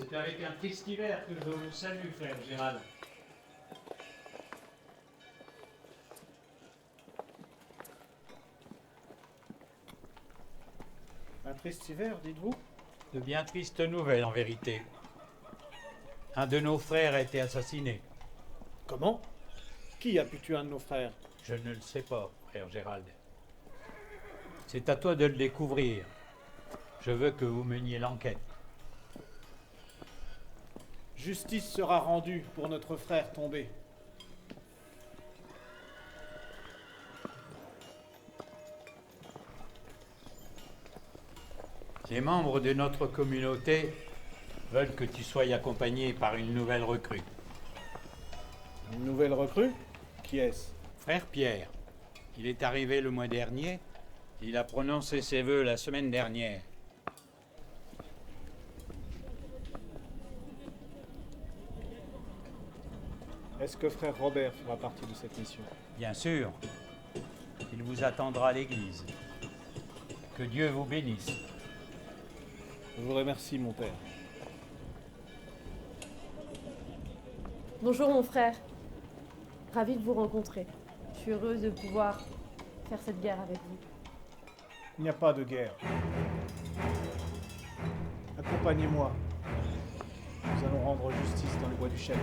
C'est avec un triste hiver que je vous salue, frère Gérald. Un triste hiver, dites-vous? De bien tristes nouvelles, en vérité. Un de nos frères a été assassiné. Comment? Qui a pu tuer un de nos frères? Je ne le sais pas, frère Gérald. C'est à toi de le découvrir. Je veux que vous meniez l'enquête. Justice sera rendue pour notre frère tombé. Les membres de notre communauté veulent que tu sois accompagné par une nouvelle recrue. Une nouvelle recrue? Qui est-ce? Frère Pierre, il est arrivé le mois dernier. Il a prononcé ses vœux la semaine dernière. Est-ce que frère Robert fera partie de cette mission? Bien sûr, il vous attendra à l'église. Que Dieu vous bénisse. Je vous remercie, mon père. Bonjour mon frère. Ravi de vous rencontrer. Je suis heureuse de pouvoir faire cette guerre avec vous. Il n'y a pas de guerre. Accompagnez-moi. Nous allons rendre justice dans le bois du chêne.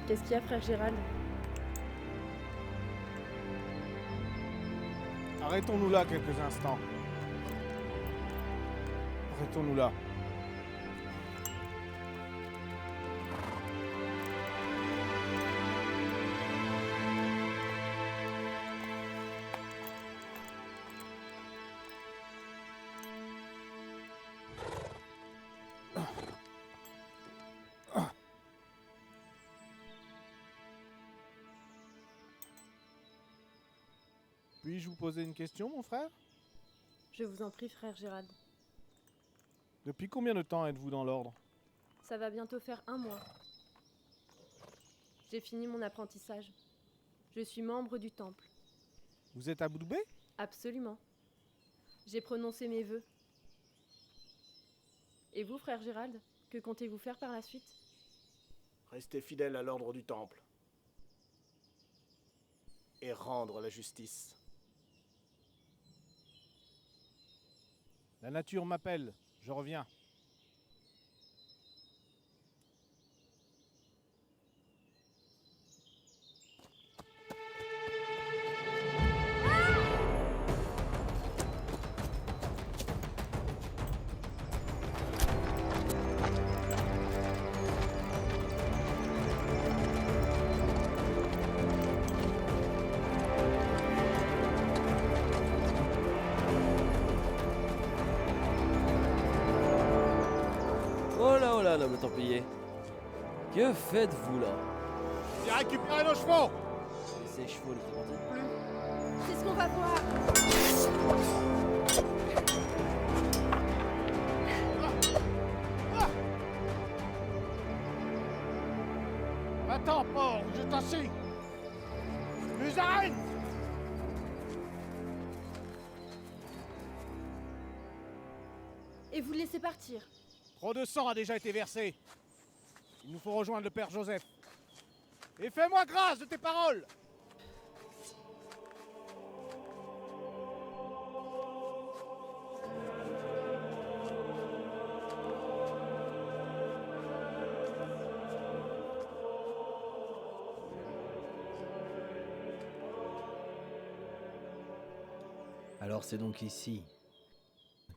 Qu'est-ce qu'il y a, frère Gérald? Arrêtons-nous là quelques instants. Arrêtons-nous là. Puis-je vous poser une question, mon frère? Je vous en prie, frère Gérald. Depuis combien de temps êtes-vous dans l'ordre? Ça va bientôt faire 1 mois. J'ai fini mon apprentissage. Je suis membre du temple. Vous êtes à Boudbé? Absolument. J'ai prononcé mes vœux. Et vous, frère Gérald, que comptez-vous faire par la suite? Restez fidèle à l'ordre du temple. Et rendre la justice. La nature m'appelle. Je reviens. Oh là, noble Templier. Que faites-vous là? J'ai récupéré nos chevaux! Et ces chevaux ne fréquentent plus. C'est ce qu'on va voir. Va-t'en, porc, je t'en chie! Musarine! Et vous le laissez partir. Trop de sang a déjà été versé. Il nous faut rejoindre le père Joseph. Et fais-moi grâce de tes paroles! Alors c'est donc ici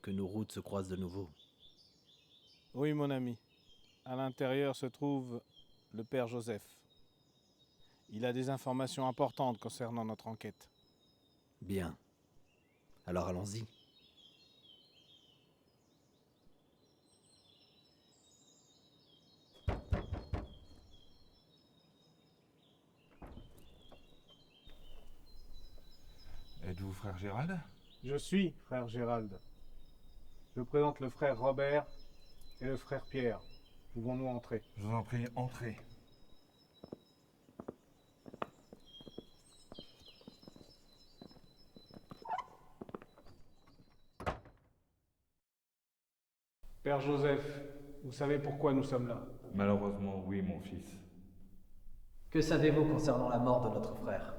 que nos routes se croisent de nouveau. Oui, mon ami. À l'intérieur se trouve le père Joseph. Il a des informations importantes concernant notre enquête. Bien. Alors allons-y. Êtes-vous frère Gérald? Je suis frère Gérald. Je présente le frère Robert et le frère Pierre. Pouvons-nous entrer? Je vous en prie, entrez. Père Joseph, vous savez pourquoi nous sommes là? Malheureusement, oui, mon fils. Que savez-vous concernant la mort de notre frère?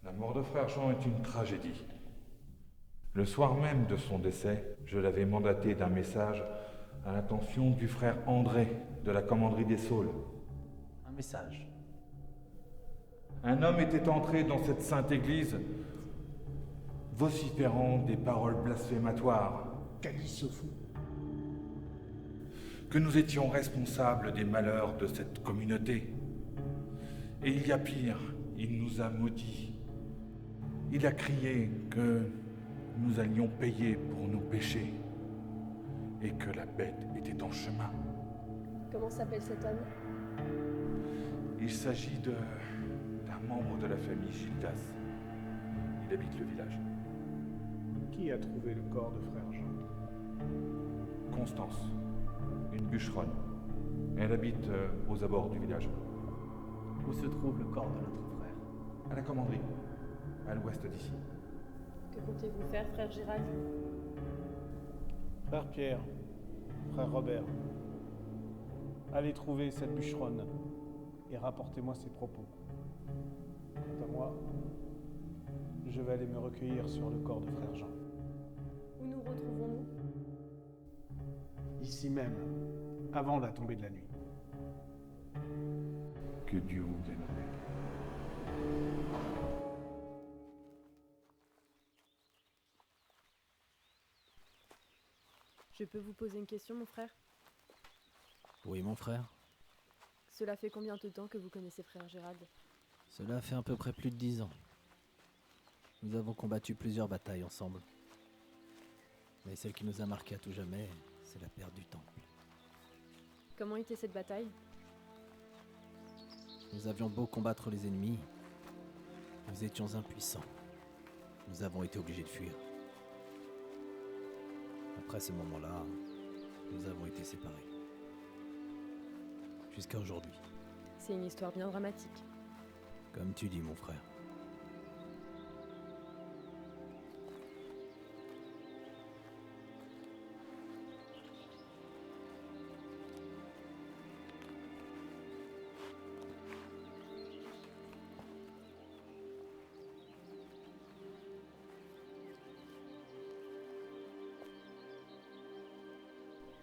La mort de frère Jean est une tragédie. Le soir même de son décès, je l'avais mandaté d'un message à l'attention du frère André de la commanderie des Saules. Un message. Un homme était entré dans cette sainte église, vociférant des paroles blasphématoires. Calice fou. Que nous étions responsables des malheurs de cette communauté. Et il y a pire, il nous a maudits. Il a crié que nous allions payer pour nos péchés et que la bête était en chemin. Comment s'appelle cet homme? Il s'agit d'un membre de la famille Gildas. Il habite le village. Qui a trouvé le corps de frère Jean? Constance, une bûcheronne. Elle habite aux abords du village, Où se trouve le corps de notre frère? à la commanderie, à l'ouest d'ici. Que comptez-vous faire, frère Gérald? Frère Pierre, frère Robert, allez trouver cette bûcheronne et rapportez-moi ses propos. Quant à moi, je vais aller me recueillir sur le corps de frère Jean. Où nous retrouvons-nous? Ici même, avant la tombée de la nuit. Que Dieu vous bénisse. Je peux vous poser une question, mon frère? Oui, mon frère. Cela fait combien de temps que vous connaissez frère Gérald? Cela fait à peu près plus de 10 ans. Nous avons combattu plusieurs batailles ensemble. Mais celle qui nous a marqués à tout jamais, c'est la perte du temple. Comment était cette bataille? Nous avions beau combattre les ennemis, nous étions impuissants. Nous avons été obligés de fuir. Après ce moment-là, nous avons été séparés. Jusqu'à aujourd'hui. C'est une histoire bien dramatique. Comme tu dis, mon frère.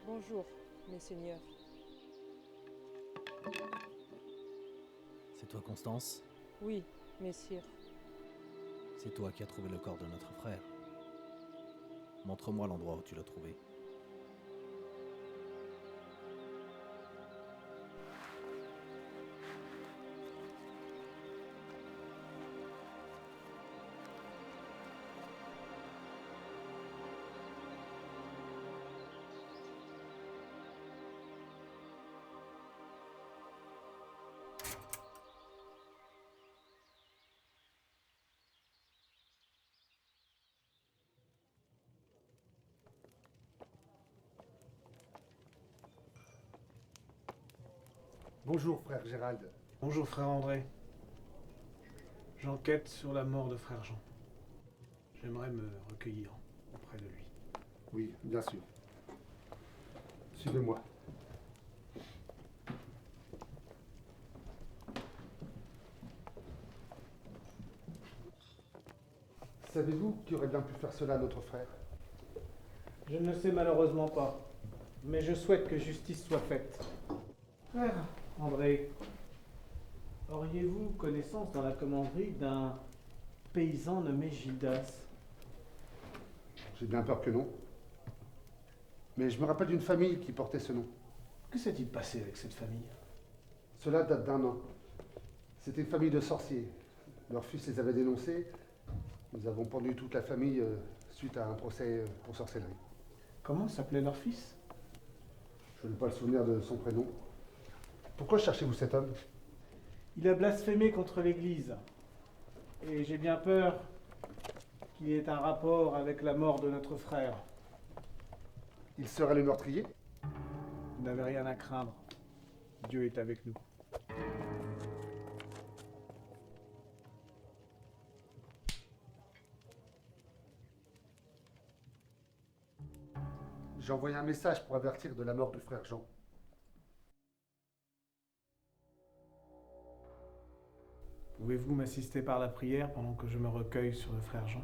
Bonjour, mes seigneurs. C'est toi, Constance? Oui, messire. C'est toi qui as trouvé le corps de notre frère. Montre-moi l'endroit où tu l'as trouvé. Bonjour, frère Gérald. Bonjour, frère André. J'enquête sur la mort de frère Jean. J'aimerais me recueillir auprès de lui. Oui, bien sûr. Suivez-moi. Savez-vous qui aurait bien pu faire cela à notre frère? Je ne le sais malheureusement pas, mais je souhaite que justice soit faite. Frère André, auriez-vous connaissance dans la commanderie d'un paysan nommé Gildas? J'ai bien peur que non. Mais je me rappelle d'une famille qui portait ce nom. Que s'est-il passé avec cette famille? Cela date d'1 an. C'était une famille de sorciers. Leur fils les avait dénoncés. Nous avons pendu toute la famille suite à un procès pour sorcellerie. Comment s'appelait leur fils? Je n'ai pas le souvenir de son prénom. Pourquoi cherchez-vous cet homme? Il a blasphémé contre l'Église. Et j'ai bien peur qu'il y ait un rapport avec la mort de notre frère. Il serait le meurtrier? Vous n'avez rien à craindre. Dieu est avec nous. J'ai envoyé un message pour avertir de la mort du frère Jean. Pouvez-vous m'assister par la prière pendant que je me recueille sur le frère Jean?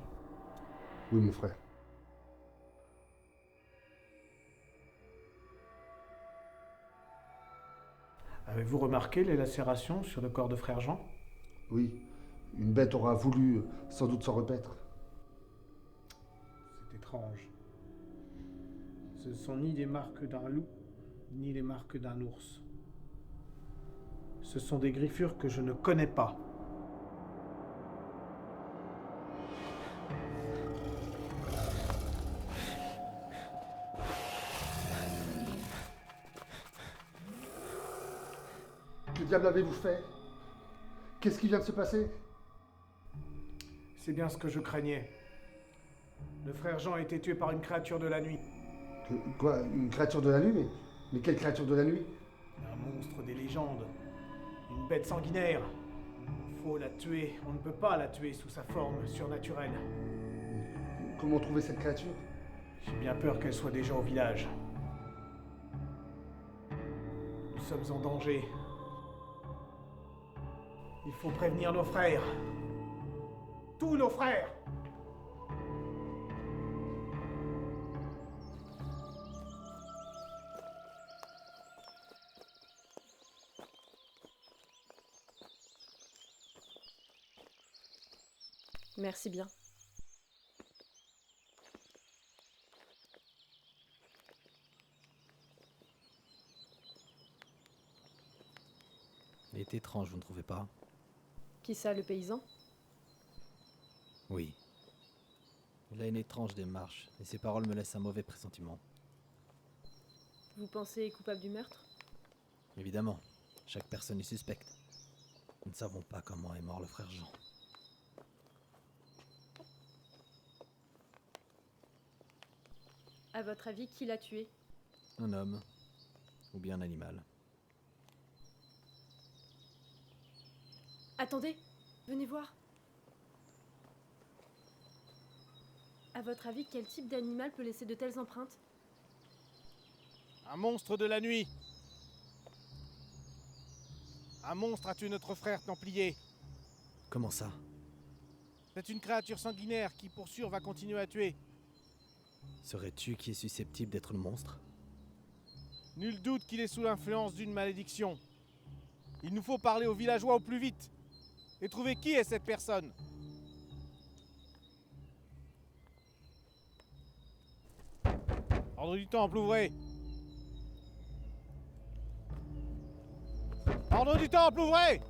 Oui, mon frère. Avez-vous remarqué les lacérations sur le corps de frère Jean? Oui, une bête aura voulu sans doute s'en repaître. C'est étrange. Ce ne sont ni des marques d'un loup, ni les marques d'un ours. Ce sont des griffures que je ne connais pas. Que diable avez-vous fait? Qu'est-ce qui vient de se passer? C'est bien ce que je craignais. Le frère Jean a été tué par une créature de la nuit. Quoi? Une créature de la nuit? Mais quelle créature de la nuit? Un monstre des légendes. Une bête sanguinaire. Faut la tuer. On ne peut pas la tuer sous sa forme surnaturelle. Comment trouver cette créature? J'ai bien peur qu'elle soit déjà au village. Nous sommes en danger. Il faut prévenir nos frères. Tous nos frères. Merci bien. Il est étrange, vous ne trouvez pas? Qui ça, le paysan? Oui. Il a une étrange démarche, et ses paroles me laissent un mauvais pressentiment. Vous pensez coupable du meurtre? Évidemment, chaque personne est suspecte. Nous ne savons pas comment est mort le frère Jean. À votre avis, qui l'a tué? Un homme, ou bien un animal. Attendez, venez voir. À votre avis, quel type d'animal peut laisser de telles empreintes? Un monstre de la nuit. Un monstre a tué notre frère Templier. Comment ça? C'est une créature sanguinaire qui, pour sûr, va continuer à tuer. Serais-tu qui est susceptible d'être le monstre? Nul doute qu'il est sous l'influence d'une malédiction. Il nous faut parler aux villageois au plus vite. Et trouver qui est cette personne. Ordre du temple, ouvrez. Ordre du temple, ouvrez.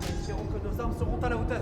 Espérons que nos armes seront à la hauteur.